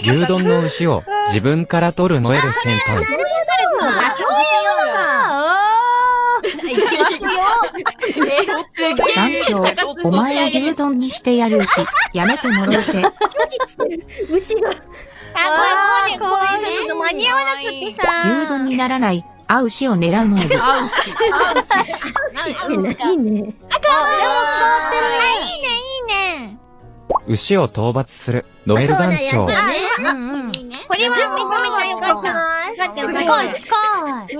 牛丼の牛を自分から取るノエル先輩。団長、お前を牛丼にしてやるし、やめてもろうて。牛が。こういうちょっと間に合わなくてさ。牛丼にならない、あ牛を狙うので。いいね。いいね。いいね、いいね。牛を討伐するノエル団長。これはめちゃめちゃ良かった。よかった。近い近い。